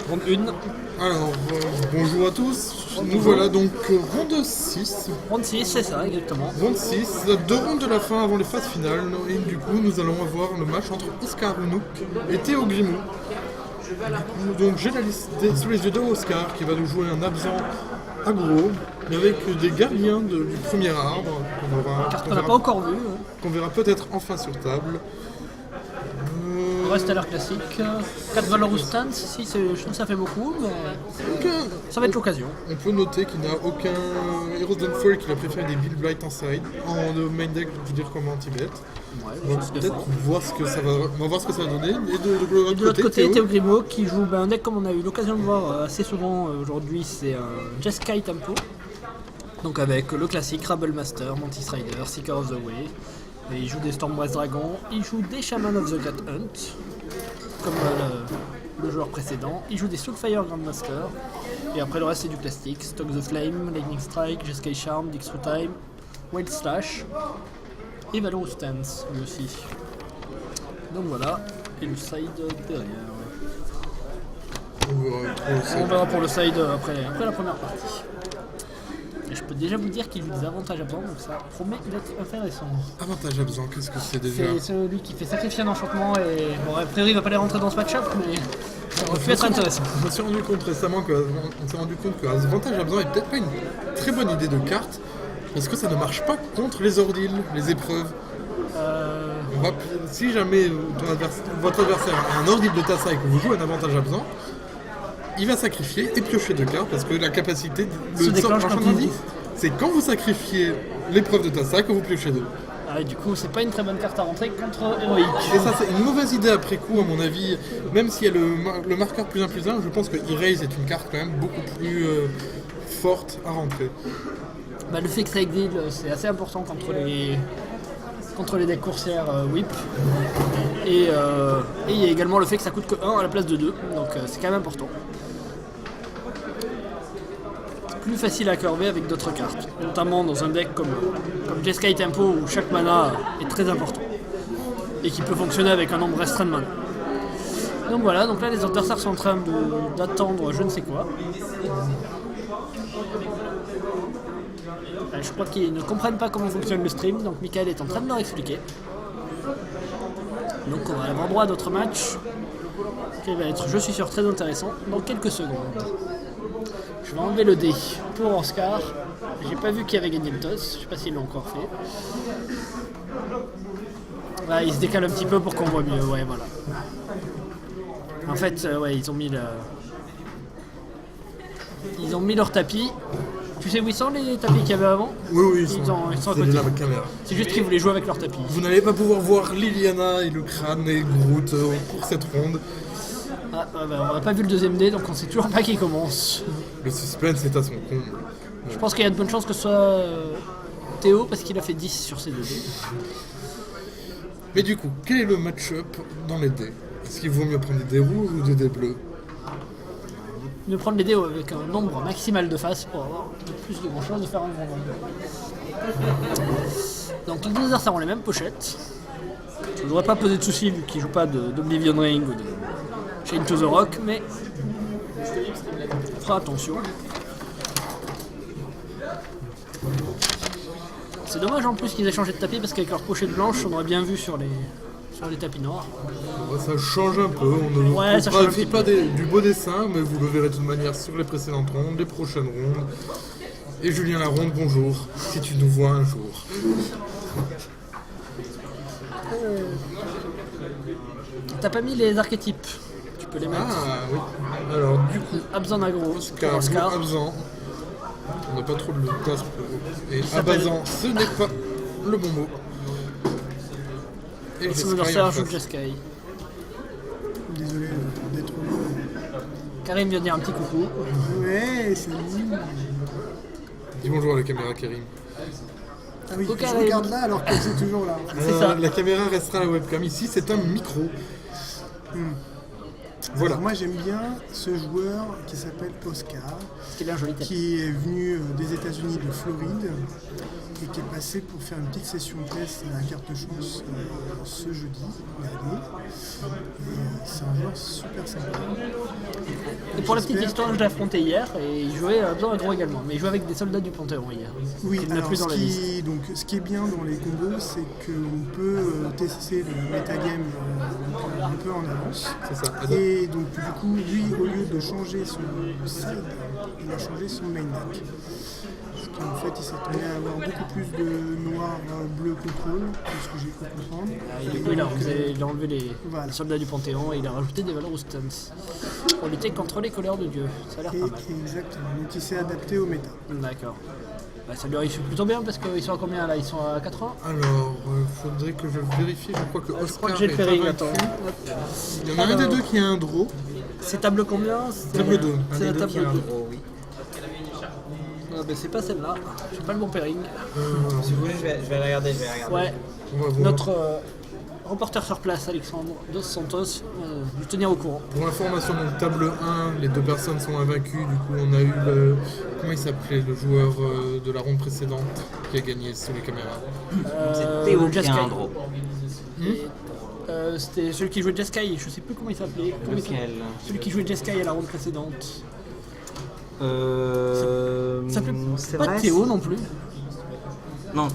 Ronde 1. Alors, bonjour à tous. Nous voilà donc ronde 6. Ronde 6, c'est ça, exactement. Ronde 6, 2 rondes de la fin avant les phases finales. Et du coup, nous allons avoir le match entre Oscar Hunouk et Théo Grimaud. Donc, j'ai la liste sous les yeux de Oscar qui va nous jouer un absent aggro avec des gardiens du premier arbre Carte qu'on n'a pas encore vue. qu'on verra peut-être enfin sur table. Le reste a l'air classique. 4 Valorous Stance, ici je trouve que ça fait beaucoup, mais ça va être l'occasion. On peut noter qu'il n'a aucun Heroes Downfall, qu'il a préféré des Bill Blight Inside en main deck, je veux dire comme anti-bet. Ouais, On va peut-être voir ce que ça va, on va voir ce que ça va donner. Et de l'autre côté, Théo Grimaud qui joue un deck comme on a eu l'occasion de voir assez souvent aujourd'hui, c'est un Jeskai Tempo. Donc avec le classique Rabble Master, Mantis Rider, Seeker of the Way. Et il joue des Stormwrath Dragons, il joue des Shaman of the Cat Hunt, comme le joueur précédent. Il joue des Soulfire Grandmaster. Et après le reste c'est du classique, Stock the Flame, Lightning Strike, Jeskai Charm, Dix Through Time, Wild Slash et Valorous Stance lui aussi. Donc voilà, et le side derrière. On verra pour le side après la première partie. Et je peux déjà vous dire qu'il joue des avantages absents, donc ça promet d'être intéressant. Avantage absent, qu'est-ce que c'est déjà? C'est celui qui fait sacrifier un enchantement et bon, a priori il va pas les rentrer dans ce match-up, mais ça aurait pu être intéressant. Je me suis rendu compte récemment qu'on s'est rendu compte que avantage absent est peut-être pas une très bonne idée de carte, parce que ça ne marche pas contre les ordils, les épreuves. Si jamais votre adversaire a un ordil de Tassa et que vous jouez un avantage absent, il va sacrifier et piocher 2 cartes parce que la capacité se déclenche quand il dit. C'est quand vous sacrifiez l'épreuve de Tassa que vous piochez 2. Ah, et du coup, c'est pas une très bonne carte à rentrer contre Héroïque. Et ça, c'est une mauvaise idée après coup, à mon avis. Même s'il y a le marqueur +1/+1, je pense que Erase est une carte quand même beaucoup plus forte à rentrer. Bah, le fait que ça exile, c'est assez important contre les decks coursières whip. Et il y a également le fait que ça coûte que 1 à la place de 2, donc c'est quand même important. C'est plus facile à curver avec d'autres cartes, notamment dans un deck comme Jeskai Tempo où chaque mana est très important et qui peut fonctionner avec un nombre restreint de mana. Donc voilà, donc là les adversaires sont en train d'attendre je ne sais quoi. Je crois qu'ils ne comprennent pas comment fonctionne le stream, donc Michael est en train de leur expliquer. Donc on va avoir droit à d'autres matchs qui va être, je suis sûr, très intéressant dans quelques secondes. Je vais enlever le dé pour Oscar. J'ai pas vu qui avait gagné le toss, je sais pas s'ils l'ont encore fait. Là, il se décale un petit peu pour qu'on voit mieux, ouais voilà. En fait, ouais, ils ont mis leur tapis. Tu sais où ils sont les tapis qu'il y avait avant? Oui, ils sont à côté. Là, avec caméra. C'est juste qu'ils voulaient jouer avec leur tapis. Vous n'allez pas pouvoir voir Liliana et le crâne et Groot pour cette ronde. Ah, bah, on n'a pas vu le deuxième dé, donc on sait toujours pas qui commence. Le suspense est à son comble. Je pense qu'il y a de bonnes chances que ce soit Théo, parce qu'il a fait 10 sur ces 2 dés. Mais du coup, quel est le match-up dans les dés? Est-ce qu'il vaut mieux prendre des dés rouges ou des dés bleus? De prendre les dés avec un nombre maximal de faces pour avoir plus de chances de faire un grand nombre. Donc les deux adversaires ont les mêmes pochettes. Ça ne devrait pas poser de soucis vu qu'ils ne jouent pas d'Oblivion Ring ou de Chain to the Rock, mais on fera attention. C'est dommage en plus qu'ils aient changé de tapis parce qu'avec leur pochette blanche on aurait bien vu sur les tapis noirs. Ça change un peu, on ne fait pas du beau dessin, mais vous le verrez de toute manière sur les précédentes rondes, les prochaines rondes. Et Julien Laronde, bonjour, si tu nous vois un jour. T'as pas mis les archétypes, tu peux les mettre. Ah oui, alors du coup, Absent aggro, Oscar. Absent. On n'a pas trop de tasse et abasant, ce n'est pas le bon mot. Et son adversaire joue Jeskai. Désolé d'être Karim vient dire un petit coucou. Ouais, c'est mignon. Dis bonjour à la caméra, Karim. Ah oui, Ok, je regarde là alors que c'est toujours là. C'est ça. La caméra restera à la webcam. Ici, c'est un micro. Voilà. Alors moi j'aime bien ce joueur qui s'appelle Oscar, Parce qu'il a un joli tête. qui est venu des États-Unis de Floride et qui est passé pour faire une petite session test à la carte chance ce jeudi dernier. Et c'est un joueur super sympa. Et pour la petite J'espère histoire, je l'ai affronté hier et il jouait dans le gros également. Mais il jouait avec des soldats du Panthéon hier. Oui, Il n'a alors plus dans la liste. ce qui est bien dans les combos, c'est qu'on peut tester le metagame un peu en avance. C'est ça. Et donc du coup, lui, au lieu de changer son side, il a changé son main deck. Parce qu'en fait, il s'attendait à avoir beaucoup plus de noir, bleu contrôle, c'est ce que j'ai cru comprendre. Et du coup, il a enlevé les Voilà. soldats du Panthéon et il a rajouté des valeurs aux stuns pour lutter contre les colères de Dieu. Ça a l'air Et, pas mal. exactement, donc il s'est adapté au méta. D'accord. Bah, ça lui réussit plutôt bien parce qu'ils sont à combien là? Ils sont à 80. Alors, faudrait que je vérifie. Je crois que Je crois Oscar que j'ai le est péril, invaincu. attends. Il y en a un des deux qui a un draw. C'est table combien? Table 2. C'est la table 2. Oui. Ah, bah, c'est pas celle-là. J'ai pas le bon pairing. Si vous voulez, je vais regarder. Ouais. On va voir. Notre reporter sur place, Alexandre Dos Santos, nous tenir au courant. Pour information, donc table 1, les deux personnes sont invaincues. Du coup, on a eu le. Comment il s'appelait, le joueur de la ronde précédente qui a gagné sous les caméras. C'est Théo qui Jeskai. a un draw. C'était celui qui jouait Jeskai, je sais plus comment il s'appelait. Comment il s'appelait Lequel Celui qui jouait Jeskai à la ronde précédente. Ça s'appelait c'est pas vrai, Théo non plus. Non,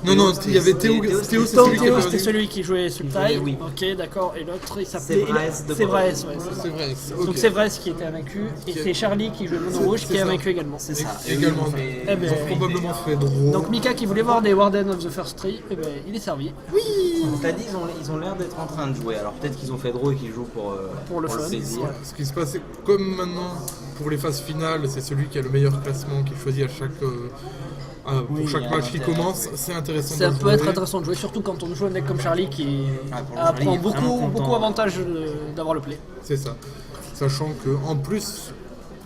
il y avait Théo. Théo, c'est celui qui Théo, a c'était perdu. celui qui jouait Sultai. Oui. Ok, d'accord. Et l'autre, il s'appelait. Sévrès de Sévrès, ouais. C'est vrai. ok. Donc c'est vrai ce qui était invaincu. Et c'est Charlie qui jouait Mono Rouge qui c'est est ça. invaincu également. C'est ça. Également. Eh ben, Ils ont probablement fait draw. donc Mika qui voulait voir des Warden of the First Tree, eh ben, il est servi. T'as dit, ils ont l'air d'être en train de jouer. Alors peut-être qu'ils ont fait draw et qu'ils jouent pour le fun. plaisir. Ce qui se passe, c'est comme maintenant, pour les phases finales, c'est celui qui a le meilleur classement qui est choisi à chaque. Pour Oui, chaque il y a match qui intérêt. commence, c'est intéressant Ça de peut jouer. être intéressant de jouer, surtout quand on joue un deck comme Charlie qui Ah, pour le Charlie, prend il est vraiment beaucoup content. avantage d'avoir le play. C'est ça. Sachant que en plus,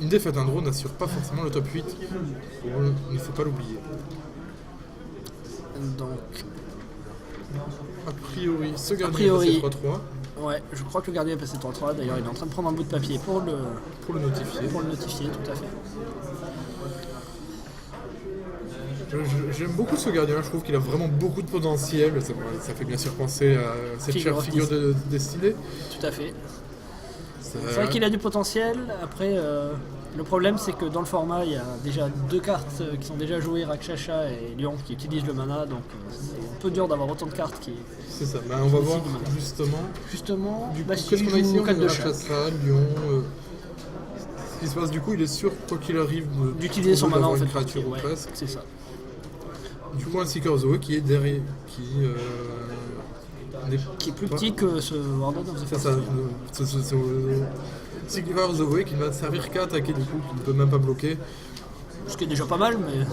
une défaite un draw n'assure pas forcément le top 8. Il ne faut pas l'oublier. Donc, A priori, ce gardien priori. est passé 3-3 ouais, je crois que le gardien est passé 3-3. D'ailleurs, il est en train de prendre un bout de papier pour pour le notifier. le notifier, tout à fait. J'aime beaucoup ce gardien, je trouve qu'il a vraiment beaucoup de potentiel. Ça fait bien sûr penser à cette Figure chère of figure de destinée. Tout à fait. Ça- C'est vrai qu'il a du potentiel. Après, le problème, c'est que dans le format, il y a déjà deux cartes qui sont déjà jouées, Rakshasha et Lyon, qui utilisent le mana. Donc, c'est un peu dur d'avoir autant de cartes qui. C'est ça. Bah, on va voir du mana. justement. Justement, Du coup, bah, qu'est-ce s'il qu'on a ici? joue On a 4 de la chaque, Chasra, Lyon. Ce qui se passe du coup, il est sûr, quoi qu'il arrive, d'utiliser son mana en d'avoir fait. une créature pour ou ouais, presque. c'est ça. Du coup, un Seeker Zoe qui est derrière. Qui est plus petit que ce Warden of the C'est First ça. Tree. Seeker Zoe qui ne va servir qu'à attaquer, du coup, qui ne peut même pas bloquer. Ce qui est déjà pas mal, mais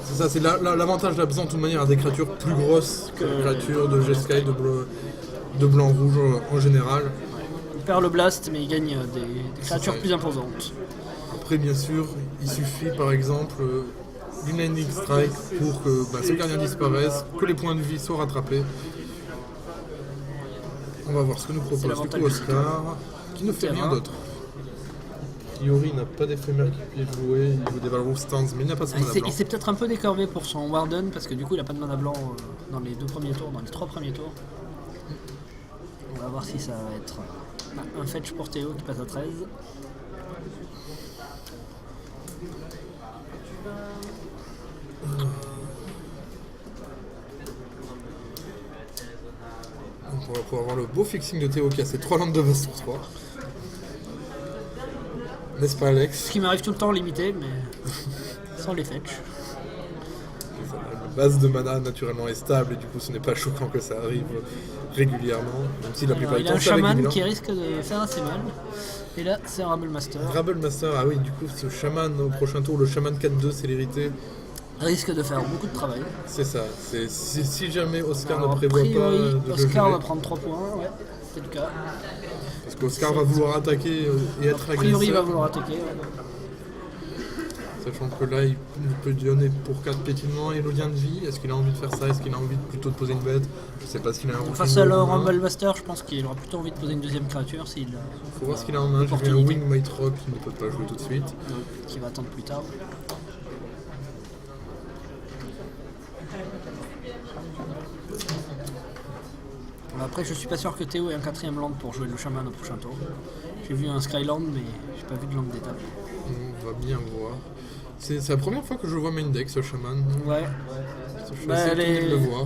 C'est ça, c'est l'avantage d'Absent de toute manière à des créatures plus grosses que les créatures de Jeskai, de blanc-rouge en général. il perd le blast, mais il gagne des créatures ça. plus imposantes. Après, bien sûr, il suffit par exemple d'une Lightning Strike pour que ce gardien disparaisse, que les points de vie soient rattrapés. On va voir ce que nous propose du l'avantage coup du Oscar, qui ne fait rien Terrain. d'autre. A priori, il n'a pas d'éphémère qui puisse jouer, il joue des Valorous Stance, mais il n'a pas son mana blanc. Il s'est peut-être un peu décorvé pour son Warden parce que du coup il a pas de mana blanc dans les 2 premiers tours, dans les 3 premiers tours. On va voir si ça va être un fetch pour Théo qui passe à 13. Donc on va pouvoir avoir le beau fixing de Théo qui a ses 3 landes de base sur 3. N'est-ce pas Alex? Ce qui m'arrive tout le temps limité, mais sans les fetch. La base de mana naturellement est stable et du coup ce n'est pas choquant que ça arrive régulièrement, même si la plupart Alors, du il a temps un c'est avec du chaman bilan. qui risque de faire assez mal. Et là c'est un Rabble Master. Rabble Master, ah oui, du coup ce chaman au prochain tour, le chaman 4-2 célérité, Risque de faire beaucoup de travail. c'est ça. Si jamais Oscar Alors, ne a prévoit pas priori, de le Oscar gérer, va prendre 3 points, ouais, c'est le cas. parce qu'Oscar va vouloir attaquer et être A priori il agresseur. va vouloir attaquer. Ouais. Sachant que là, il peut donner pour 4 pétinements et le lien de vie. Est-ce qu'il a envie de faire ça? Est-ce qu'il a envie plutôt de poser une bête? Je sais pas s'il a un Face à le Rumble Master, je pense qu'il aura plutôt envie de poser une deuxième créature s'il Faut voir ce qu'il a en main. J'ai vu un l'opportunité. Wing Might Rock qui ne peut pas jouer tout de suite. qui va attendre plus tard. Après, je suis pas sûr que Théo ait un 4ème land pour jouer le Shaman au prochain tour. J'ai vu un Skyland, mais j'ai pas vu de land d'étape. On va bien voir. C'est la première fois que je vois main deck ce Shaman. Ouais. Je suis Bah, assez étonné de le voir.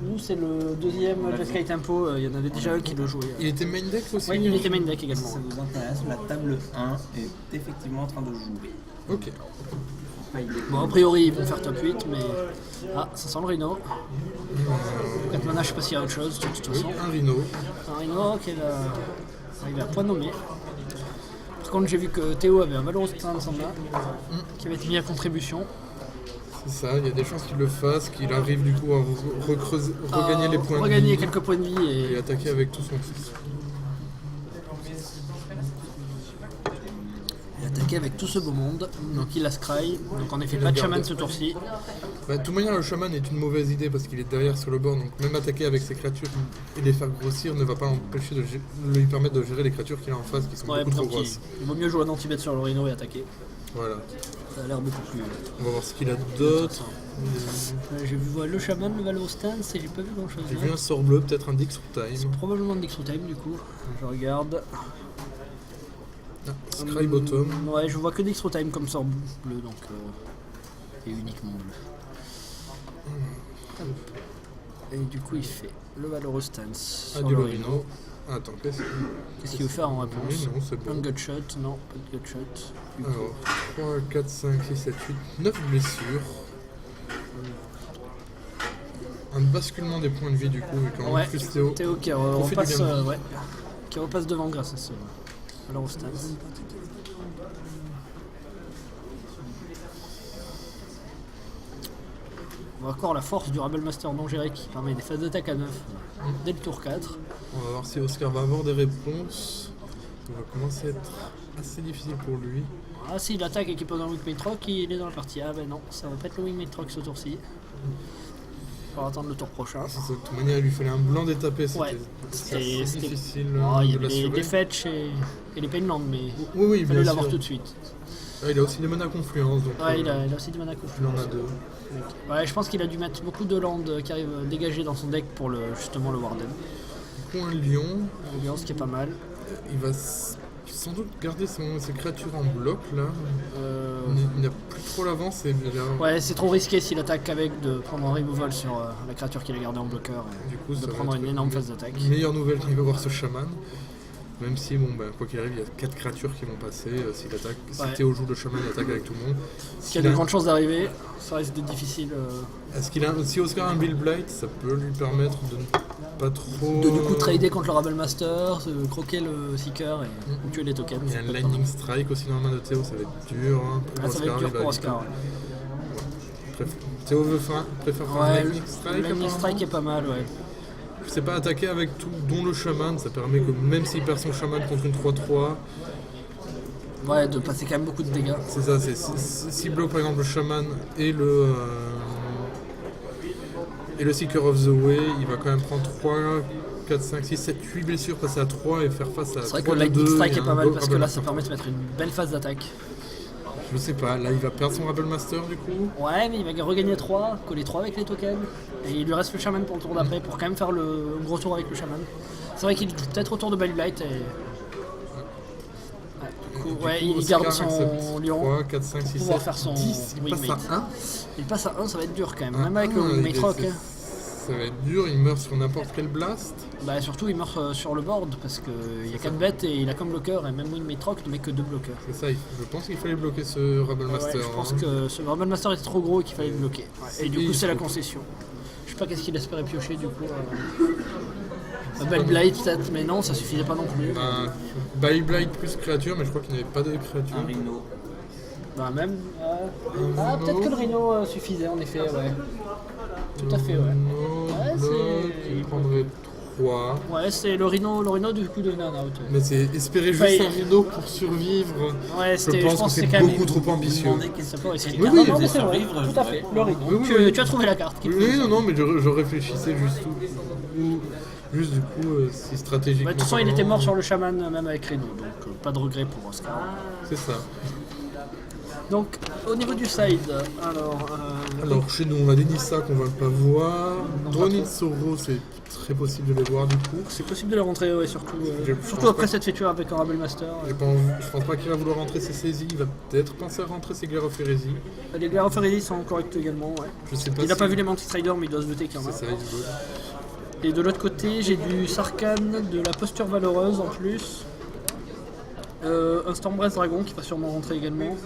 Nous, c'est le deuxième Jeskai Tempo. Il y en avait déjà un qui le jouait. Il était main deck aussi? Oui, il était main deck Si également. ça vous intéresse, la table 1 est effectivement en train de jouer. Ok. Bon, a priori, ils vont faire top 8, mais. Ah, ça sent le Rhino. 4 mana, je sais pas s'il y a autre chose, de toute Oui, façon. un Rhino. Un Rhino qui est arrivé à point nommé. Par contre, j'ai vu que Théo avait un Valorous Stance en main, qui avait été mis à contribution. C'est ça, il y a des chances qu'il le fasse, qu'il arrive du coup à regagner les points de Regagner vie quelques points de vie et et. attaquer avec tout son sens. Attaquer avec tout ce beau monde. Donc il a Scry. Donc en effet, pas de Shaman ce tour-ci. Bah, de toute manière, le Shaman est une mauvaise idée parce qu'il est derrière sur le bord, donc même attaquer avec ses créatures et les faire grossir ne va pas l'empêcher de lui permettre de gérer les créatures qu'il a en face qui sont Ouais, beaucoup trop donc grosses. il vaut mieux jouer un anti-bet sur le Rhino et attaquer. Voilà. Ça a l'air beaucoup plus. On va voir ce qu'il a d'autre. J'ai vu le Shaman, le Valorous Stance et j'ai pas vu grand-chose. J'ai vu un sort bleu, peut-être un Dix Time. Probablement de Dixo Time du coup. Je regarde. Ah, Scry Bottom. Ouais, je vois que Dixo Time comme sort bleu donc. Et uniquement bleu. Hop. Et du coup, il fait le Valorous Stance. Ah, sur du le Rhino. Attends, Qu'est-ce qu'il veut faire en réponse? Oui, non, c'est bon. Un Gutshot? Non, pas de Gutshot. Du coup, Alors, 3, 4, 5, 6, 7, 8, 9 blessures. Un basculement des points de vie du coup, et quand ouais, même plus Théo. Théo qui profite du repasse, gain. ouais, qui repasse devant grâce à ce Valorous Stance. On voit encore la force du Rebel Master non géré qui permet des phases d'attaque à 9 dès le tour 4. On va voir si Oscar va avoir des réponses. Ça va commencer à être assez difficile pour lui. Ah, s'il attaque et qu'il pose un Wingmate Rock, il est dans la partie. Ah, ben non, ça va pas être le Wingmate Rock ce tour-ci. On va attendre le tour prochain. De toute manière, il lui fallait un blanc d'étapé, Ouais, c'était assez difficile Oh, il y de avait l'assurer. des fetch et les Painland, mais Oui, oui, il fallait bien l'avoir sûr. tout de suite. Ah, il a aussi des mana confluence, donc Ouais, il a aussi du mana il en confluence. a deux. Ouais, je pense qu'il a dû mettre beaucoup de land qui arrivent dégagés dans son deck pour justement le Warden. Point Lion, Ce qui est pas mal. il va sans doute garder ses créatures en bloc là. Euh, Il n'a plus trop l'avance et il a- Ouais, c'est trop risqué s'il attaque avec de prendre un removal sur la créature qu'il a gardée en bloqueur et Du coup, ça de va prendre être une énorme phase d'attaque. meilleure nouvelle qu'il va voir ce chaman. Même si, bon, bah, quoi qu'il arrive, il y a 4 créatures qui vont passer. S'il attaque, si Ouais. Théo joue le chaman, il attaque avec tout le monde. S'il y a de grandes chances d'arriver, ça risque d'être difficile Est-ce qu'il a, si Oscar a un Bill Blight, ça peut lui permettre de ne pas trop. de du coup trader contre le Rebel Master, croquer le Seeker et tuer les tokens. Il y a un Lightning Strike aussi dans la main de Théo, ça va être dur. Hein, pour Ah, ça va être dur il va pour vite- Oscar. Ouais. Théo préfère faire un Ouais, Lightning Strike. le Lightning apparemment. Strike est pas mal, ouais. Je sais pas attaquer avec tout, dont le chaman, ça permet que même s'il perd son chaman contre une 3-3, Ouais, de passer quand même beaucoup de dégâts. c'est ça, s'il bloque par exemple le chaman et le Seeker of the Way, il va quand même prendre 3, 4, 5, 6, 7, 8 blessures, passer à 3 et faire face à C'est vrai que 3 le de Lightning 2 Strike et est pas un mal parce que Rebel là ça Master. permet de mettre une belle phase d'attaque. Je sais pas, là il va perdre son Rebel Master du coup. Ouais, mais il va regagner 3, coller 3 avec les tokens. Et il lui reste le Shaman pour le tour d'après pour quand même faire le gros tour avec le Shaman. C'est vrai qu'il joue peut-être autour de Bali Blight et. Ouais, du coup, ouais, il Oscar garde son accepte lion 3, 4, 5, 6, pouvoir 7, faire son 10, il passe Wingmate. à 1. Il passe à 1, ça va être dur quand même. Ah, Même avec le il Wingmate est- Rock. c'est- Hein. Ça va être dur, il meurt sur n'importe quel blast. Bah surtout il meurt sur le board parce qu'il y a 4 bêtes et il a comme bloqueur et même Wingmate Rock ne met que 2 bloqueurs. C'est ça, je pense qu'il fallait bloquer ce Rebel Ouais, Master. je pense hein. que ce Rebel Master était trop gros et qu'il fallait le bloquer. Ouais, et du coup Et c'est la il faut- concession. Je sais pas qu'est-ce qu'il espérait piocher du coup. Belle Blight peut-être, mais non, ça suffisait pas non plus. Bile Blight plus créature, mais je crois qu'il n'y avait pas de créature. Un rhino. Bah même. Un peut-être rhino. que le Rhino suffisait en effet, ouais. Tout à fait, ouais. Non, Ouais, bloc, c'est- il prendrait 3. Ouais, c'est le Rhino du coup de Nanout. Mais c'est espérer Enfin, juste un Rhino pour survivre. Ouais, Je pense que c'est quand même- beaucoup trop ambitieux. C'est pas essayer. Oui, Non, oui, non, mais c'est c'est vrai, survivre, tout à fait. Le Rhino. Oui, oui, Tu as trouvé la carte. qui te Oui, plaît. non, mais je réfléchissais juste du coup, si stratégiquement. Bah, de toute façon, il était parlant, mort sur le chaman, même avec Rhino, donc pas de regret pour Oscar. C'est ça. Donc, au niveau du side, Alors, chez nous, on a des Nissa qu'on va pas voir. Dronin Soro, c'est très possible de les voir du coup. c'est possible de les rentrer, ouais, surtout Je surtout pense après pas. cette feature avec un Rebel Master. Je pense pas qu'il va vouloir rentrer ses saisies. Il va peut-être penser à rentrer ses Glare of Heresy. Les Glare of Heresy sont corrects également, ouais. Je sais pas Il a si- pas vu les Mantis Rider, mais il doit se douter qu'il y en a. C'est ça, il veut. Et de l'autre côté, j'ai du Sarkhan, de la posture valeureuse en plus. Un Stormbrace Dragon qui va sûrement rentrer également.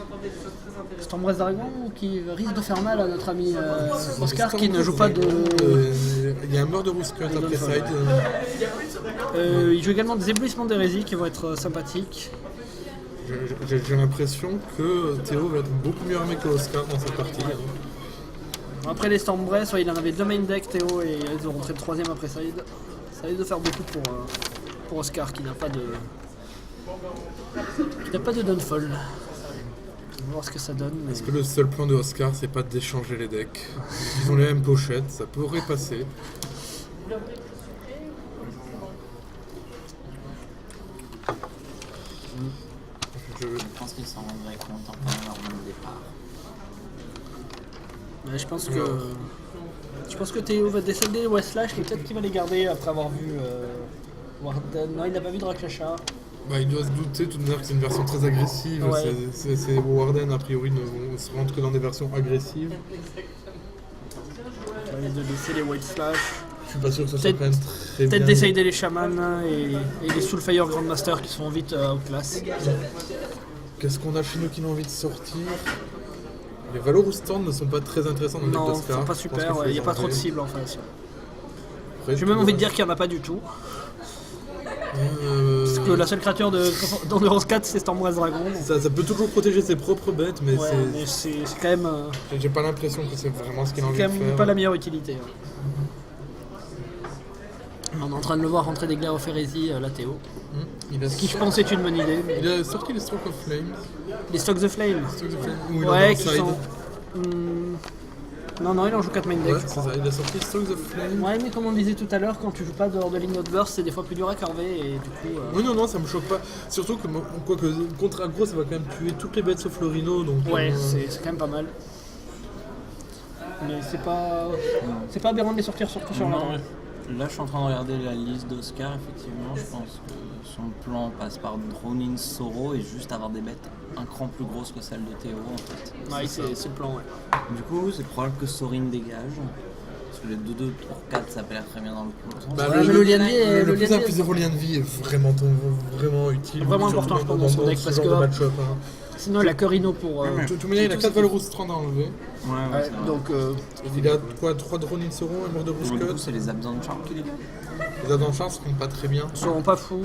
Stormbrace Dragon qui risque de faire mal à notre ami Oscar qui ne joue pas de. Il y a un Murder Cut après side. Il joue également des éblouissements d'hérésie qui vont être sympathiques. J'ai l'impression que Théo va être beaucoup mieux armé que Oscar dans cette partie. Après les Stormbrace, ouais, il en avait deux main deck Théo et ils ont rentré le troisième après side. Ça risque de faire beaucoup pour Oscar qui n'a pas de. Qui n'a pas de Downfall. On va voir ce que ça donne. Mais... Parce que le seul plan de Oscar, c'est pas d'échanger les decks. Ils ont les mêmes pochettes, ça pourrait passer. Je pense qu'il s'en rendrait compte en prenant leur ligne de départ. Ouais, je pense que Théo va décéder Westlash et peut-être qu'il va les garder après avoir vu Warden. Non, il n'a pas vu Draklasha. Bah, il doit se douter tout de même que c'est une version très agressive. Ouais. C'est Warden, a priori, ne se rentre que dans des versions agressives. Il va de laisser les White Slash. Je suis pas sûr que ce soit Peut-être- quand même très bien. Peut-être d'essayer les Shamans et les Soulfire Grandmaster qui sont vite outclass. Qu'est-ce qu'on a chez nous qui a envie de sortir? Les Valorous ne sont pas très intéressants dans le deck Non, d'Oscar. c'est pas Je pense super, qu'il faut il n'y a les pas trop de enlever. cibles en face. Après, J'ai même envie de dire qu'il n'y en a pas du tout. Parce que la seule créature d'Endurance 4 c'est Stormbrace Dragon. Donc... ça peut toujours protéger ses propres bêtes, mais Ouais, mais c'est quand même, j'ai pas l'impression que c'est vraiment ce qu'il a c'est envie quand de même faire. pas la meilleure utilité. On est en train de le voir rentrer des Glare of Heresy, la Théo. Il a Ce qui je pense est une bonne idée. Il a sorti les Stroke of Flame. Les Stocks of Flame. Strokes of Flame, où il a Ouais, dans qui le side. sont. Non, il en joue 4 main deck, Ouais, je c'est crois. ça. Il a sorti Strokes of Flame. Ouais, mais comme on disait tout à l'heure, quand tu joues pas dehors de ligne Burst, c'est des fois plus dur à carver et du coup. Oui, non, ça me choque pas. Surtout que, quoique, contre aggro, ça va quand même tuer toutes les bêtes sauf le Rhino. Donc, Ouais, c'est quand même pas mal. Mais c'est pas aberrant de les sortir surtout sur la Non, main. là, je suis en train de regarder la liste d'Oscar. Effectivement, je pense que son plan passe par Dronin Soro et juste avoir des bêtes un cran plus grosses que celles de Théo en fait. Ouais, c'est le plan, ouais. Du coup, c'est probable que Sorin dégage. Parce que les 2-2 pour 4, ça peut l'air très bien dans le coup. Bah, Ouais, mais le lien de vie est- le le plus lien de 1 plus 0 lien de vie est vraiment utile. Vraiment surtout important, je pense, dans son deck, ce parce genre que- de match-up, hein. Sinon, il a que Rhino pour. De toute manière, il a 4 Valorous Strand à enlever. Ouais, Ouais, c'est vrai. donc, Il a quoi, 3 Dronin Sauron et Murder Donc, du coup, Cut. c'est les Absent Charm qui dégagent. Les Adam Chars seront pas très bien. ils seront pas fous.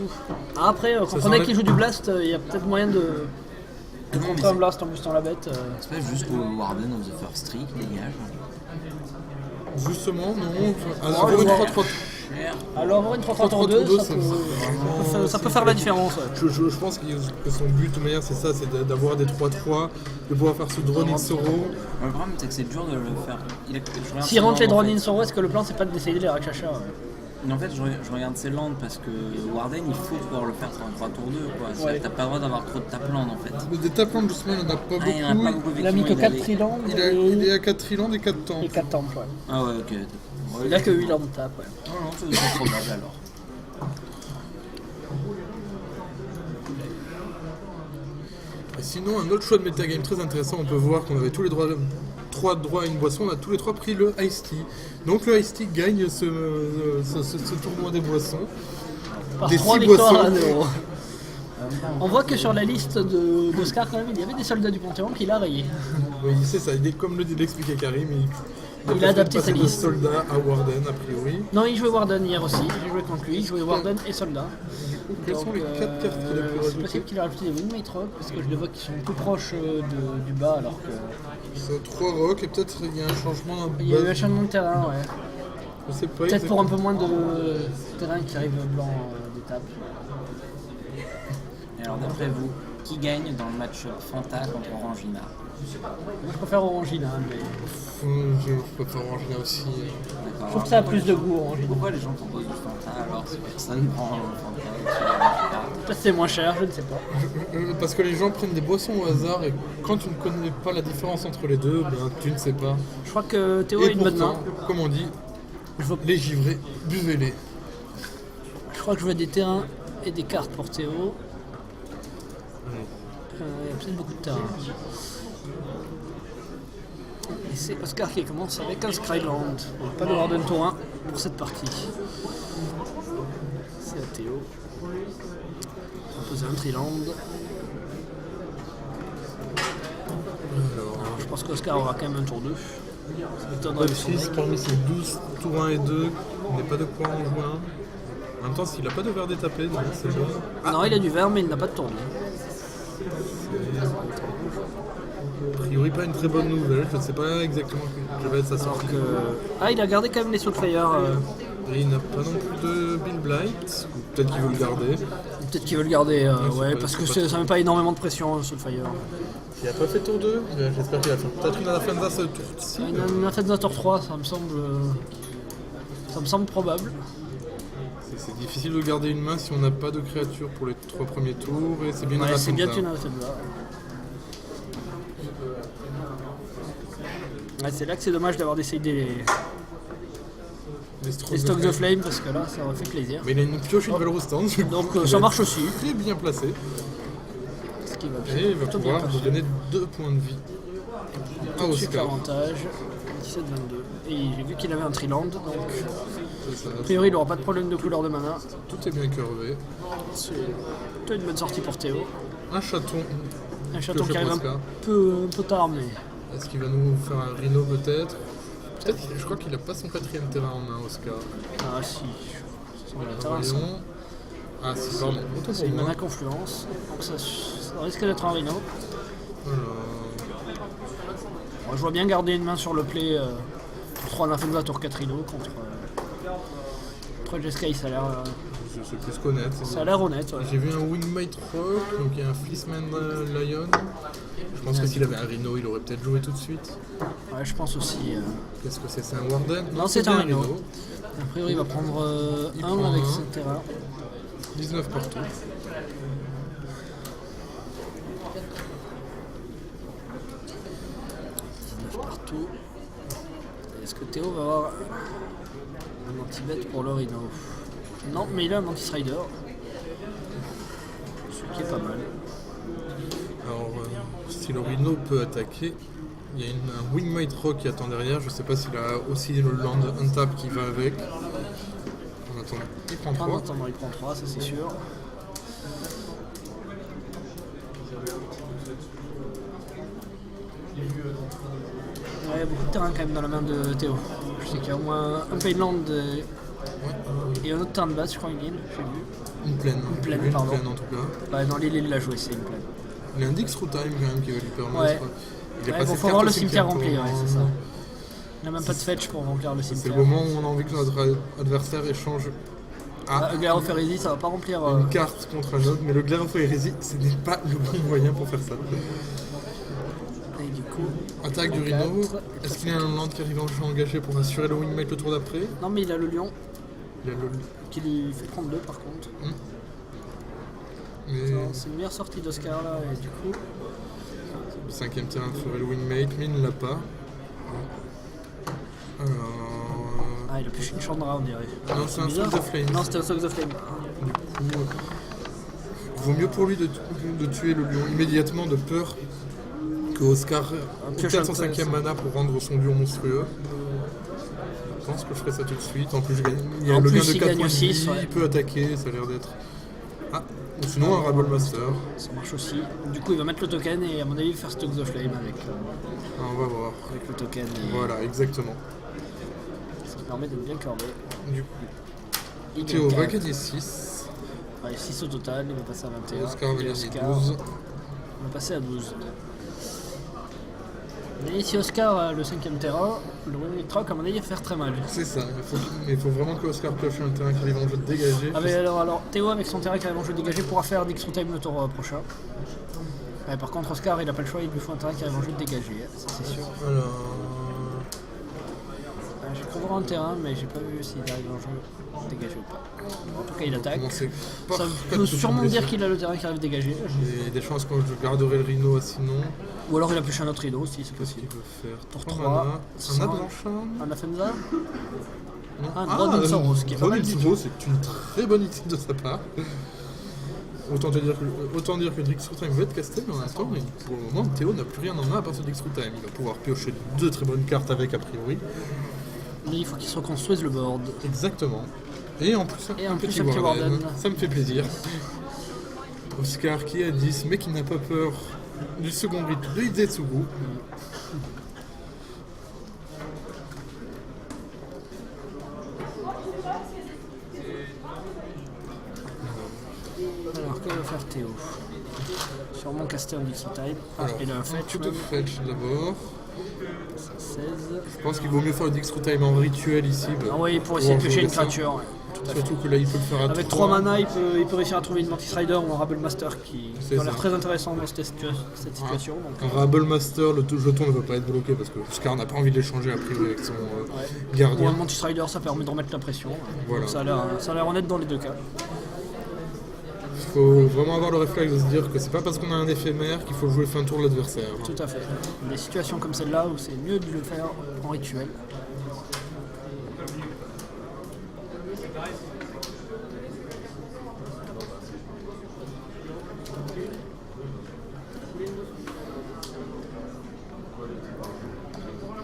Après, quand on s'enlève. est qui joue du Blast, il y a peut-être moyen de contrer un Blast en boostant la bête. C'est pas juste le Warden of the First Tree qui dégage. Justement, non. Oh, Avoir une ouais. 3-3. Alors, avoir une 3-3 3-3 2, deux, ça c'est peut, vraiment- ça peut faire la différence. Ouais. Je pense que son but, de toute manière, c'est ça, c'est d'avoir des 3-3, de pouvoir faire ce drone in Soro. Le problème, c'est que c'est dur de le faire. Je regarde S'il ses rentre les landes, en drones in fait. Soro, est-ce que le plan c'est pas d'essayer de les Rakshasha? Mais en fait, je regarde ses landes parce que Warden, il faut pouvoir le faire sur un 3 tours 2. Quoi. C'est-à-dire Ouais. que t'as pas le droit d'avoir trop de tap land en fait. Mais des taplantes, justement, il n'y en a pas Ah, il y en a pas beaucoup. beaucoup. Il a mis que effectivement, 4 trilands Il est à 4 trilandes et 4 temps. et 4 temples. Ouais. Ah ouais, ok. Il a que 8 lands de tap. Ouais. Non, c'est probable alors. Et sinon, un autre choix de metagame très intéressant, on peut voir qu'on avait tous les trois droits à une boisson, on a tous les trois pris le Ice Tea. Donc le Ice Tea gagne ce tournoi des boissons. Par Des 3 six victoires boissons. à 0. On voit que sur la liste d'Oscar, quand même, il y avait des soldats du Panthéon qu'il a rayés. Oui, c'est ça, comme l'expliquait Karim, Il a adapté sa passer de liste. soldats à Warden, a priori. Non, il jouait Warden hier aussi. J'ai joué contre lui. Il jouait Warden et soldat. Quelles sont les 4 cartes qu'il a pu C'est rajouter? possible qu'il a rajouté des Windmate Rock parce que je les vois qui sont tout proches du bas alors que. C'est 3 rocks et peut-être il y a un changement. Il y a eu un changement de terrain, ouais. Je sais pas Peut-être pour exactement. un peu moins de terrain qui arrive blanc d'étape. Et alors d'après vous, qui gagne dans le match Fanta contre Orangina? Moi je préfère Orangina, mais Je préfère Orangina aussi. je trouve que ça a plus de goût Orangina. Pourquoi les gens proposent du Fanta alors si personne prend le Fanta? Peut-être c'est moins cher, je ne sais pas. Parce que les gens prennent des boissons au hasard et quand tu ne connais pas la différence entre les deux, ben, tu ne sais pas. Je crois que Théo a Et une bonne main. pourtant, comme on dit, Je vois- les givrés, buvez-les. Je crois que je vois des terrains et des cartes pour Théo. Il y a peut-être beaucoup de terrains. Et c'est Oscar qui commence avec un Skyland. Donc, pas de Warden Tour 1 pour cette partie. C'est à Théo. On va poser un Triland. Alors, je pense qu'Oscar aura quand même un tour 2. Ça m'étonnerait de son 6 deck. parmi ces 12 tours 1 et 2, il n'est pas de quoi en jouer un. En même temps, s'il n'a pas de verre détapé, donc c'est bon. Non, il a du vert, mais il n'a pas de tour 2. A priori, pas une très bonne nouvelle. Je ne sais pas exactement quelle va être sa Alors sortie. que... Ah, il a gardé quand même les Soulfire. Et il n'a pas non plus de Bill Blight. Ou peut-être qu'il veut le garder. Peut-être qu'il veut le garder, c'est ouais, pas- parce c'est que pas ça trop. met pas énormément de pression, Soulfire. Il n'a pas fait tour 2. J'espère qu'il va faire peut-être une Alafenza ce tour-ci. Une Alafenza tour 3, ça me semble probable. C'est difficile de garder une main si on n'a pas de créature pour les 3 premiers tours. Et c'est bien une Ouais, c'est Alafenza. bien une Alafenza. Ouais, c'est là que c'est dommage d'avoir décidé les stocks de flame parce que là ça aurait fait plaisir. Mais il a une pioche et une valeur stand. Donc ça marche aussi. Très bien placé. Ce qui va Et il va plutôt bien pouvoir nous passer. donner 2 points de vie. Ah, Super Oscar. avantage. 17-22. Et j'ai vu qu'il avait un Triland, donc C'est ça. a priori il n'aura pas de problème de couleur de mana. Tout est bien curvé. C'est plutôt une bonne sortie pour Théo. Un chaton. Un chaton Pioche qui arrive Oscar. un peu tard, mais Est-ce qu'il va nous faire un rhino peut-être? Peut-être, je crois qu'il n'a pas son 4ème terrain en main, Oscar. ah si. C'est le terrain, ça. Voyons. Ah, si, pardon. Autant C'est pour une moi. mana confluence, donc ça risque d'être un Rhino. Alors, Bon, je vois bien garder une main sur le play pour 3 Alafenza tour 4 Rhino contre Jeskai, ça a l'air je sais plus connaître. ça a l'air honnête. Ouais. J'ai vu un Wingmate Rock, donc il y a un Fleeceman Lion. Je pense que s'il avait un Rhino, il aurait peut-être joué tout de suite. Ouais, je pense aussi. Qu'est-ce que c'est? C'est un Warden? Non, c'est un bien Rhino. A priori, il va prendre Il 1 prend avec un. ce terrain. 19 partout. 19 partout. Est-ce que Théo va avoir un anti-bet pour le Rhino? Non, mais il a un anti-strider. Ce qui est pas mal. Alors, si le Rhino peut attaquer, il y a un Wingmate Rock qui attend derrière. Je sais pas s'il a aussi le land untap qui va avec. En attendant, il prend En 3. attendant, il prend 3, ça c'est sûr. Ouais, il y a beaucoup de terrain quand même dans la main de Théo. Je sais qu'il y a au moins un Payland et un autre turn base, je crois, une ligne, j'ai vu. Une plaine. plaine, Une pardon. plaine en tout cas. Ouais, dans l'île, il l'a joué, c'est une plaine. Il a un Dix Through Time quand même qui va lui permettre. Ouais. Il a Ouais, passé bon, de faut carte avoir au le cimetière rempli, tournant. ouais, c'est ça. Il n'a même pas de fetch pour remplir le C'est cimetière. le moment où on a envie que notre adversaire échange Glare of Heresy, ça va pas remplir. une carte contre un autre, mais le Glare of Heresy, ce n'est pas le bon moyen pour faire ça. Et du coup, Attaque du Quatre. Rhino. Est-ce qu'il y a un land qui arrive en jeu engagé pour assurer le Wingmate le tour d'après? non, mais il a le lion Il a le. qui lui fait 32 par contre. Mais C'est une meilleure sortie d'Oscar là, et du coup, le 5ème terrain ferait le Wingmate, mais il ne l'a pas. Alors. ah, il a pioché une Chandra, on dirait. Non, c'est un bizarre. Soul of Flames. Non, c'était un Sox of Flame. Du coup, vaut mieux pour lui de tuer le lion immédiatement de peur que Oscar pioche obtienne son un peu, 5ème mana pour rendre son lion monstrueux. Je pense que je ferai ça tout de suite. En plus, il y a En le plus, gain de il 4 gagne points de vie, 6, ouais. il peut attaquer, ça a l'air d'être. Ah, ou sinon un Rabble Master. Ça marche aussi. Du coup, il va mettre le token et à mon avis, faire Stocks of Flame Ah, on va voir. avec le token. Et Voilà, exactement. ce qui permet d'être bien curvé. Du coup, Il Théo gagne va 4. gagner 6. Ouais, 6 au total, il va passer à 21. Oscar va Et gagner Oscar 12. va passer à 12. Et si Oscar a le 5ème terrain, le Winning Track, à mon avis, il va faire très mal. C'est ça, il faut vraiment que Oscar pioche un terrain qui arrive en jeu de dégager. Ah, mais alors, Théo, avec son terrain qui arrive en jeu dégagé, pourra faire d'extra time le tour prochain. Ouais, par contre, Oscar, il a pas le choix, il lui faut un terrain qui arrive en jeu de dégager, ça c'est sûr. Alors... J'ai cru voir un terrain, mais j'ai pas vu s'il arrive en jeu dégagé ou pas. En tout cas, il attaque. Ça peut sûrement dire qu'il a le terrain qui arrive dégagé. Il y a des chances que je garderai le Rhino sinon. Ou alors il a pioché un autre Rhino aussi, c'est Qu'est-ce qu'il possible. veut faire Pour 3 3, mana. Un Ablanchan. Un Afenza. Non. Un Dronin Soros, qui est pas mal du tout. C'est une très bonne idée de sa part. Autant dire que Drix Time va être casté, mais en même temps, pour le moment, Théo n'a plus rien en main à part ce Drix Time. Il va pouvoir piocher 2 très bonnes cartes avec, a priori. Mais il faut qu'il se reconstruise le board. Exactement. Et en plus, un petit Warden. Ça me fait plaisir. Oscar qui est à 10, mais qui n'a pas peur du second rite de Izetsugu. Alors, que va faire Théo? Sûrement caster un Dixie Time. Ah, Alors, il a un fetch. coup de fetch d'abord. 16. Je pense qu'il vaut mieux faire le Dix Time en rituel ici. Ah oui, pour essayer de piocher une créature. Ouais. Surtout que là, il peut le faire à Avec 3 mana, il peut réussir à trouver une Mantis Rider ou un Rabble Master qui a l'air très intéressant dans cette situation. Donc. Un Rabble Master, le jeton ne va pas être bloqué parce que Oscar n'a pas envie de l'échanger a priori avec son gardien. Ou un Mantis Rider, ça permet de remettre la pression. Voilà. Ça a l'air honnête dans les deux cas. Il faut vraiment avoir le réflexe de se dire que c'est pas parce qu'on a un éphémère qu'il faut jouer fin tour de l'adversaire. Tout à fait. Des situations comme celle-là où c'est mieux de le faire en rituel.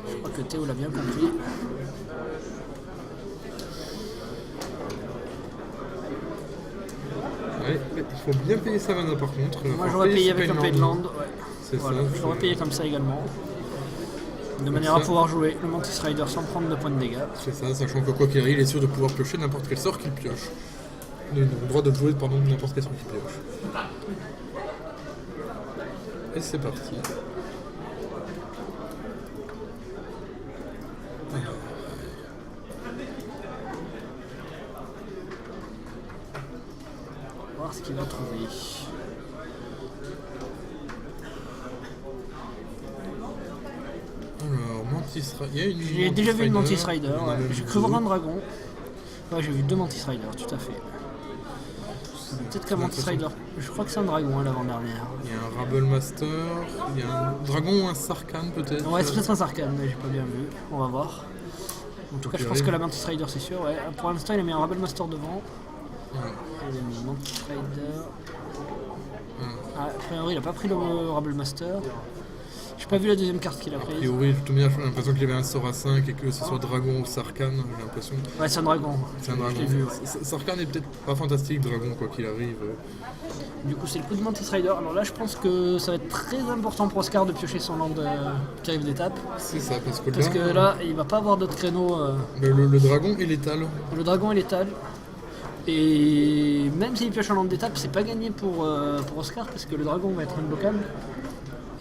Je crois que Théo l'a bien compris. Ouais, il faut bien payer sa mana par contre. Moi j'aurais payé avec un Payland. Ouais. C'est Voilà, ça. j'aurais payé comme ça également. De manière à pouvoir jouer le Mantis Rider sans prendre de points de dégâts. C'est ça, sachant que quoi qu'il arrive, il est sûr de pouvoir piocher n'importe quel sort qu'il pioche. Il a le droit de le jouer pendant n'importe quel sort qu'il pioche. Et c'est parti. Voir ce qu'il va trouver. Alors, Mantis Rider. J'ai déjà vu une Mantis Rider, ouais. J'ai cru voir un dragon. Ouais, j'ai vu 2 Mantis Rider, tout à fait. Peut-être qu'un Mantis Rider. Je crois que c'est un dragon l'avant-dernière. Il y a un Rabble Master, il y a un dragon ou un Sarkhan peut-être. Ouais, c'est peut-être un Sarkhan, mais j'ai pas bien vu. On va voir. En tout cas, je pense que la Mantis Rider, c'est sûr. Ouais. Pour l'instant, il a mis un Rabble Master devant. Ouais. Il a mis Mantis Rider. Ah, a priori, il a pas pris le Rabble Master. J'ai pas vu la deuxième carte qu'il a A prise. priori, j'ai l'impression qu'il avait un sort à 5 et que ce soit dragon ou Sarkhan, j'ai l'impression. Ouais, c'est un dragon. C'est un dragon. Je l'ai vu, ouais. Sarkhan est peut-être pas fantastique, dragon, quoi qu'il arrive. Du coup, c'est le coup de Mantis Rider. Alors là, je pense que ça va être très important pour Oscar de piocher son land qui arrive d'étape. C'est ça, parce que Là, il va pas avoir d'autres créneaux. Le dragon est létal. Le dragon est létal. Et même s'il pioche un land d'étape, c'est pas gagné pour Oscar parce que le dragon va être unblockable.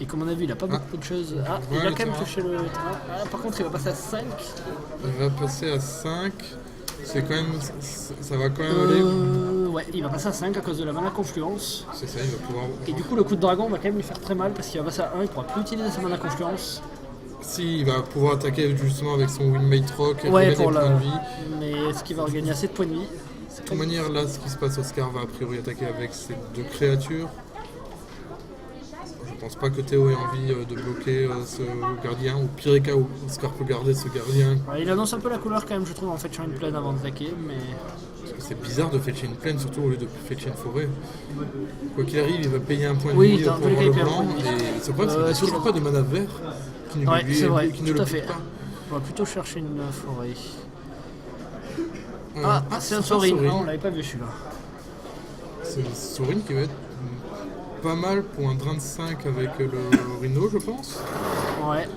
Et comme on a vu, il a pas beaucoup de choses. Ah, il a quand même pioché le terrain. Ah, par contre, il va passer à 5. Il va passer à 5. C'est quand même. Ça va quand même aller. Ouais, il va passer à 5 à cause de la mana confluence. C'est ça, il va pouvoir. Et du coup, le coup de dragon va quand même lui faire très mal parce qu'il va passer à 1, il pourra plus utiliser sa mana confluence. Si, il va pouvoir attaquer justement avec son Windmate Rock et Ouais, remettre pour des points de vie. Mais est-ce qu'il va regagner assez de points de vie? De toute manière, là, ce qui se passe, Oscar va a priori attaquer avec ces 2 créatures. Je pense pas que Théo ait envie de bloquer ce gardien, ou pire cas, Oscar peut garder ce gardien. Ouais, il annonce un peu la couleur quand même, je trouve, en fait, sur une plaine avant d'attaquer, mais... Parce que c'est bizarre de fetcher une plaine, surtout au lieu de fetcher une forêt. Quoi qu'il arrive, il va payer un point de vie pour avoir le blanc, et ce problème, c'est qu'il n'a toujours pas de mana vert qui ne, ouais, c'est vrai, qui ne tout le à fait. pique pas. On va plutôt chercher une forêt. Ah, c'est un Sorin, non, on l'avait pas vu celui-là. C'est une Sorin qui va être pas mal pour un drain de 5 avec le Rhino, je pense. Ouais,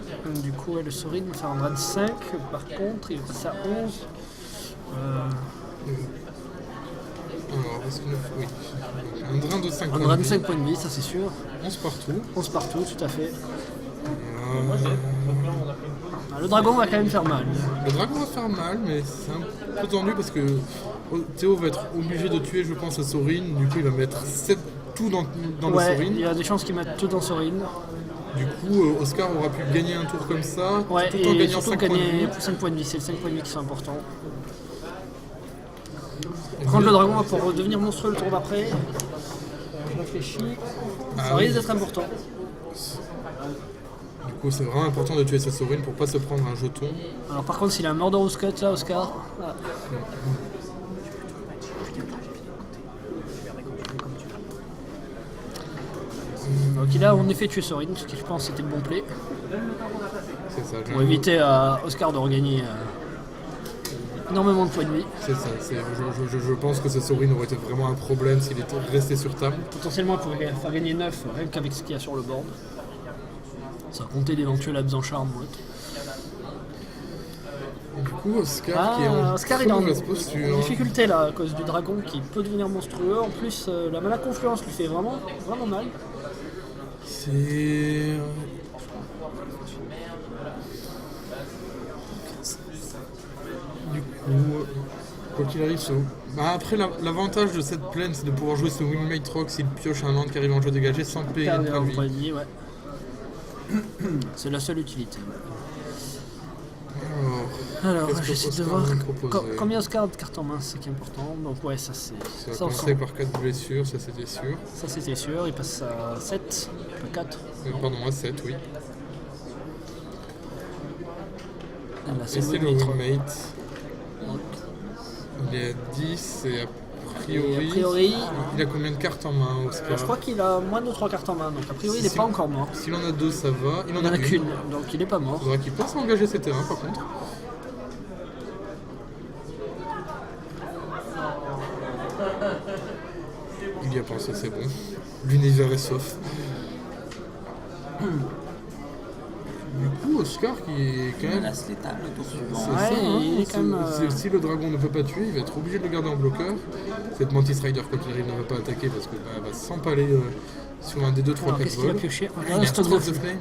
du coup, ouais, le Sorin va faire un drain de 5, par contre, il va passer à 11. Alors, est-ce qu'il oui. Un drain de 5 Un points drain de de vie. 5 points de vie, ça c'est sûr. 11 partout. 11 partout, tout à fait. Le dragon va quand même faire mal. Le dragon va faire mal, mais c'est un peu tendu parce que Théo va être obligé de tuer, je pense, à Sorin. Du coup, il va mettre tout dans le Ouais, Sorin. il y a des chances qu'il mette tout dans Sorin. Du coup, Oscar aura pu gagner un tour comme ça, Ouais, tout en et gagnant surtout 5 points de gagner vie. 5 points de vie, c'est les 5 points de vie qui sont importants. Par contre, le dragon va pouvoir redevenir monstrueux le tour d'après. Je réfléchis. Ça risque d'être important. Du coup, c'est vraiment important de tuer sa Sorin pour pas se prendre un jeton. Alors par contre, s'il a un Murderous Cut là, Oscar. Voilà. Donc il a en effet tué Sorin, ce qui je pense c'était le bon play. C'est ça. Pour éviter à Oscar de regagner énormément de points de vie. C'est ça. Je pense que ce Sorin aurait été vraiment un problème s'il était resté sur table. Potentiellement, il pourrait faire gagner 9 rien qu'avec ce qu'il y a sur le board. Sans compter d'éventuels abs en charme ou autre. Du coup, Oscar qui est en Oscar il est en mauvaise posture. difficulté là à cause du dragon qui peut devenir monstrueux. En plus, la mala confluence lui fait vraiment mal. C'est... Du coup, quoi qu'il arrive, après l'avantage de cette plaine, c'est de pouvoir jouer ce Wingmate Rock s'il pioche un land qui arrive en jeu dégagé sans payer Perdre une un points de point de vie. vie, ouais. C'est la seule utilité. Alors, qu'est-ce que j'essaie de Oscar voir va me proposer combien Oscar a de cartes en main, c'est qui est important. Donc ouais, ça c'est... Ça va Ça, on commencer sent. par 4 blessures, ça c'était sûr. Ça c'était sûr, il passe à 7, pas 4. Pardon, à 7, oui. Là, Et c'est c'est le le Wingmate. Wingmate. Il est à 10 et a priori, il a combien de cartes en main, Oscar? Je crois qu'il a moins de 3 cartes en main, donc a priori il n'est pas encore mort. S'il en a 2, ça va. Il Il en n'y en a a qu'une, une. donc il n'est pas mort. Il faudra qu'il pense à engager ses terrains, par contre. Il y a pensé, c'est bon. L'univers est sauf. Du coup, Oscar qui est quand même... Menace létale le tour suivant. C'est Ouais, ça, hein. il est quand même, Si le dragon ne peut pas tuer, il va être obligé de le garder en bloqueur. Cette Mantis Rider, quoi qu'il arrive, ne va pas attaquer parce qu'elle va s'empaler sur un des 2, 3, Alors 4 qu'est-ce qu'il a vols. pioché? Il y a un Stock Stock of of Flame.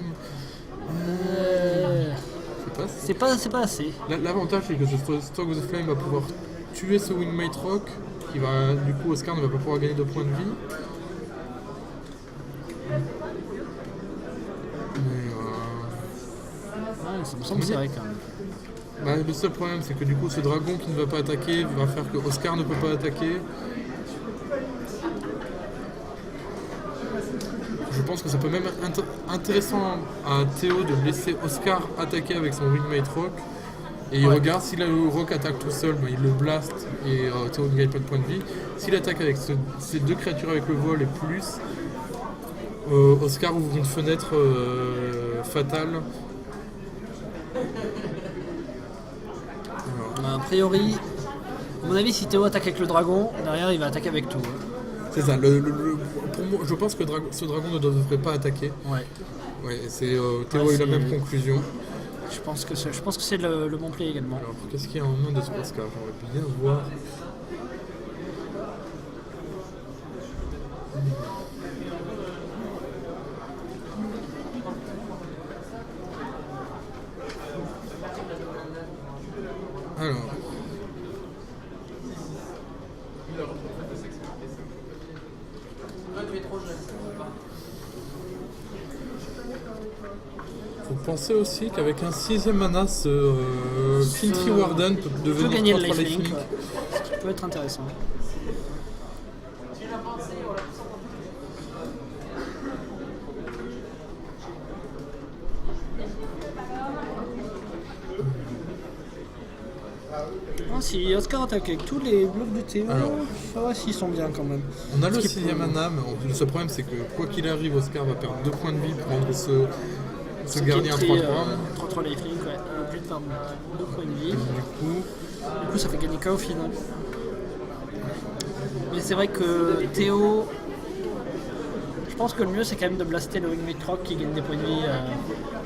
C'est pas... C'est pas assez. L'avantage, c'est que ce Stock of the Flame va pouvoir tuer ce Wingmate Rock, qui va, du coup, Oscar ne va pas pouvoir gagner de points de vie. Mais, Ouais, ça me semble serré quand même. le seul problème, c'est que du coup, ce dragon qui ne va pas attaquer va faire que Oscar ne peut pas attaquer. Je pense que ça peut même être intéressant à Théo de laisser Oscar attaquer avec son Wingmate Rock. Et il regarde, si le Rock attaque tout seul, il le blast et Théo ne gagne pas de points de vie. S'il attaque avec ces 2 créatures avec le vol et plus, Oscar ouvre une fenêtre fatale. A priori, à mon avis, si Théo attaque avec le dragon, derrière il va attaquer avec tout. C'est ça, pour moi, je pense que ce dragon ne devrait pas attaquer. Ouais. Ouais, Théo a eu la même conclusion. Je pense que c'est le bon play également. Alors, qu'est-ce qu'il y a en main de ce Oscar? J'aimerais bien voir. Alors. Faut penser aussi qu'avec un 6ème mana, ce Filthy Warden peut Il peut devenir gagner le 3-3 lifelink, lifelink. ouais. Ce qui peut être intéressant. Si Oscar attaque avec tous les blocs de Théo, Alors. ça va s'ils sont bien quand même. On a le Ce qui 6ème mana, mais le seul problème c'est que quoi qu'il arrive, Oscar va perdre 2 points de vie pour rendre ce gardien 3-3. 3-3 lifelink, ouais. Obligé de perdre 2 points de vie. Du coup, ça fait gagner qu'un au final. Mais c'est vrai que Théo. Je pense que le mieux c'est quand même de blaster le Wingmate Rock qui gagne des points de vie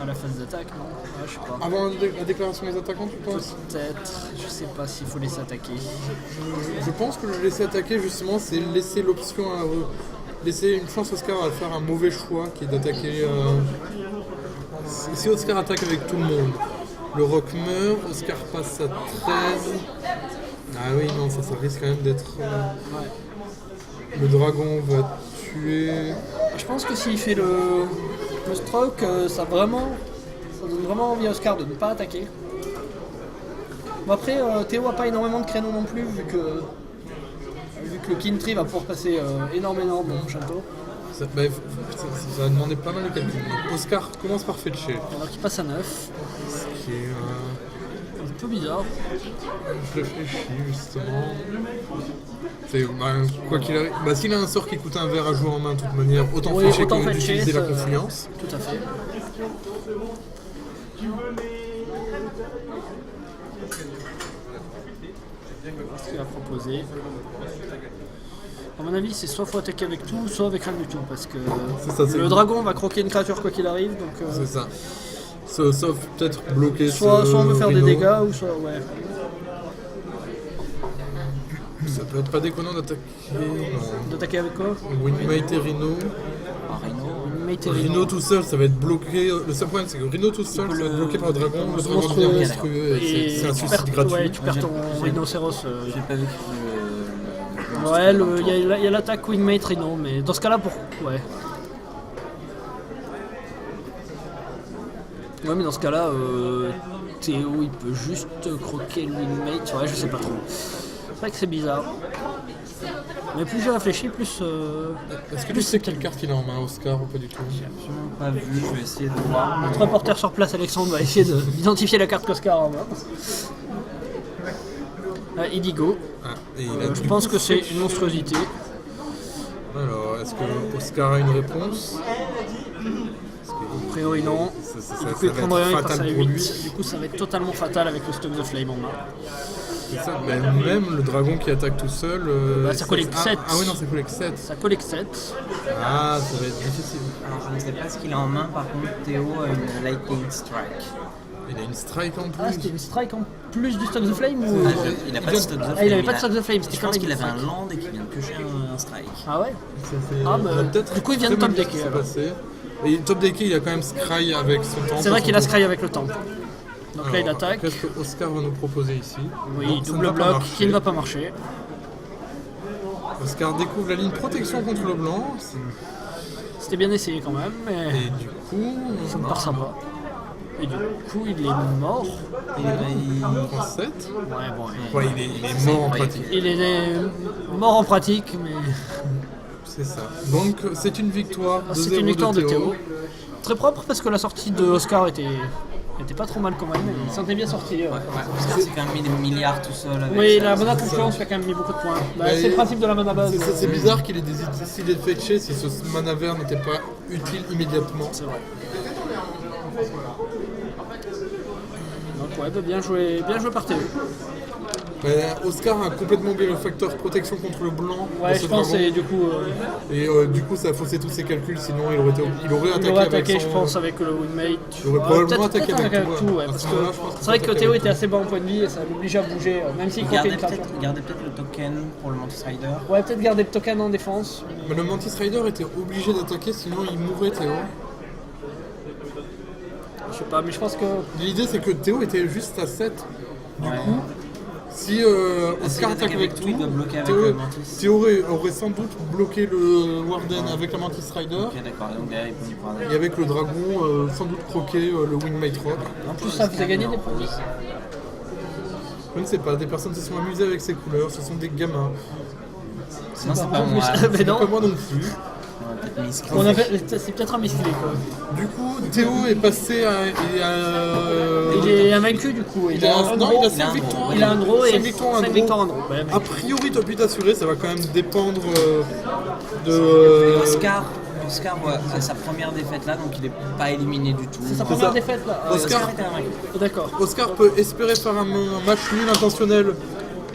à la phase d'attaque, non? Ouais, je sais pas. Avant la déclaration des attaquants, tu penses? Peut-être, je sais pas s'il faut laisser attaquer. Je pense que le laisser attaquer, justement, c'est laisser l'option à laisser une chance Oscar à faire un mauvais choix qui est d'attaquer Si Oscar attaque avec tout le monde, le roc meurt, Oscar passe à 13. Ah oui, non, ça risque quand même d'être... Le dragon va tuer... Je pense que s'il fait le stroke, ça donne vraiment envie à Oscar de ne pas attaquer. Bon après, Théo a pas énormément de créneaux non plus, vu que le King-Tree va pouvoir passer énormément dans le prochain tour. Ça va demander pas mal de calculs. Donc, Oscar commence par fetcher. Alors qu'il passe à 9. Ce qui est Un peu bizarre. je réfléchis justement. Quoi qu'il arrive, s'il a un sort qui coûte un verre à jouer en main de toute manière, autant fetcher que d'utiliser la confluence. Tout à fait. Ce qu'il va proposer. À mon avis, c'est soit faut attaquer avec tout, soit avec rien du tout, parce que le dragon va croquer une créature quoi qu'il arrive, donc. C'est ça. Sauf peut-être bloquer. Soit on veut faire Rhino. des dégâts, ou soit ouais. Ça peut être pas déconnant d'attaquer. D'attaquer avec quoi? Wingmate et Rhino. Mate et Rhino tout seul, ça va être bloqué. Le seul problème, c'est que Rhino tout seul, ça va être bloqué par le dragon. Le dragon devient monstrueux et c'est un suicide gratuit. Ouais, tu perds ton rhinocéros. J'ai pas vu que Ouais, il y a l'attaque Wingmate Rhino, mais dans ce cas-là, ouais. Ouais, mais dans ce cas-là, Théo il peut juste croquer le Wingmate. Ouais, je sais pas trop. C'est vrai que c'est bizarre. Mais plus j'ai réfléchi, plus. Est-ce que tu sais quelle carte il a en main, Oscar, ou pas du tout? pas vu, je vais essayer de voir. Notre reporter sur place, Alexandre, va essayer d'identifier la carte qu'Oscar a en main. Indigo. Et il a Je pense que c'est une monstruosité. Alors, est-ce que Oscar a une réponse? A priori non. Ça Du coup il prendrait rien, il passe à fatal pour 8. lui. Du coup ça va être totalement fatal avec le Stock the Flame en main. C'est ça, mais même le dragon qui attaque tout seul. Ça collecte 7. Ah oui, non, ça collecte 7. Ça collecte 7. Ah, ça va être difficile. Alors je ne sais pas ce qu'il a en main, par contre Théo a une Lightning Strike. Il a une strike en plus. Ah, c'était une strike en plus du Stock the Flame ou... Il a pas de Stock the Flame. Ah, il avait pas de Stock the Flame, c'était Je quand pense même qu'il une avait un strike. land et qu'il vient de piocher un strike. Ah ouais. Ah, Du coup il vient de top decker. Et top decker, il a quand même Scry avec son temple. C'est vrai qu'il a Scry avec le temple. Donc là il attaque. Qu'est-ce que Oscar va nous proposer ici? Oui, Non, ça double ne va pas bloc marcher. qui ne va pas marcher. Oscar découvre la ligne protection contre le blanc. C'était bien essayé quand même, mais Et du coup, ça ne passera pas. Et du coup il est mort. Il prend 7. Ouais bon. Ouais, il est mort en pratique. Il est mort en pratique, mais C'est ça. Donc, c'est une victoire. c'est une victoire de Théo. Très propre parce que la sortie de Oscar était pas trop mal quand même. Il s'en était bien sorti. Parce que c'est quand même mis des milliards tout seul. Avec Oui, ça. la mana confluence fait quand même mis beaucoup de points. Bah, C'est le principe de la mana base. C'est bizarre qu'il ait décidé de fetcher si ce mana vert n'était pas utile immédiatement. C'est vrai. Donc ouais, bien joué par Théo. Oscar a complètement oublié le facteur protection contre le blanc. Ouais, de ce je pense dragon. et du coup Et du coup, ça a faussé tous ses calculs, sinon il aurait attaqué, il aurait attaqué avec je son... pense avec le Wingmate. Il aurait probablement attaqué peut-être avec tout, ouais, à parce ce que moment-là, je pense qu'il c'est vrai faut que attaquer Théo avec était tout. assez bas en point de vie et ça l'obligeait à bouger, même s'il croquait une créature. Gardez peut-être le token pour le Mantis Rider. Ouais, peut-être garder le token en défense. Mais le Mantis Rider était obligé d'attaquer, sinon il mourrait Théo. Je sais pas, mais je pense que L'idée c'est que Théo était juste à 7. Du coup, si Oscar attaque avec tout, il doit bloquer avec Théo, le Mantis. Théo aurait sans doute bloqué le Warden avec la Mantis Rider. Ok, d'accord, donc derrière il peut y prendre. Et avec le dragon, sans doute croquer le Wingmate Rock. en plus ça faisait gagner des points. Je ne sais pas, des personnes se sont amusées avec ces couleurs, ce sont des gamins. Non, c'est pas En moi. plus, mais non. Pas moi non plus. C'est peut-être un misclé quoi. Du coup, Théo est passé à... Il est invaincu du coup. Il a un non, draw. il a 5 victoires. Il a un draw et 5 victoires, un 5 draw. victoires en draw. Ouais, A priori, top 8 assuré, ça va quand même dépendre de... Oscar, c'est sa première défaite là, donc il est pas éliminé du tout. c'est sa ça. première défaite là. Oscar- était invaincu. D'accord. Oscar peut espérer faire un match nul intentionnel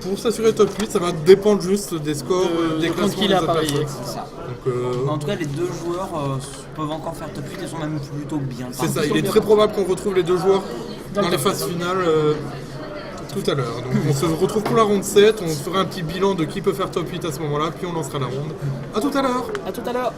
pour s'assurer top 8, ça va dépendre juste des scores, des contre classements qui il des a autres parié. personnes. C'est ça. Donc, En tout cas, les deux joueurs peuvent encore faire top 8 et sont même plutôt bien. c'est ça, il est très probable qu'on retrouve les deux joueurs dans le les top phases finales tout à l'heure. Donc on se retrouve pour la ronde 7, on fera un petit bilan de qui peut faire top 8 à ce moment-là, puis on lancera la ronde. A tout à l'heure. À tout à l'heure.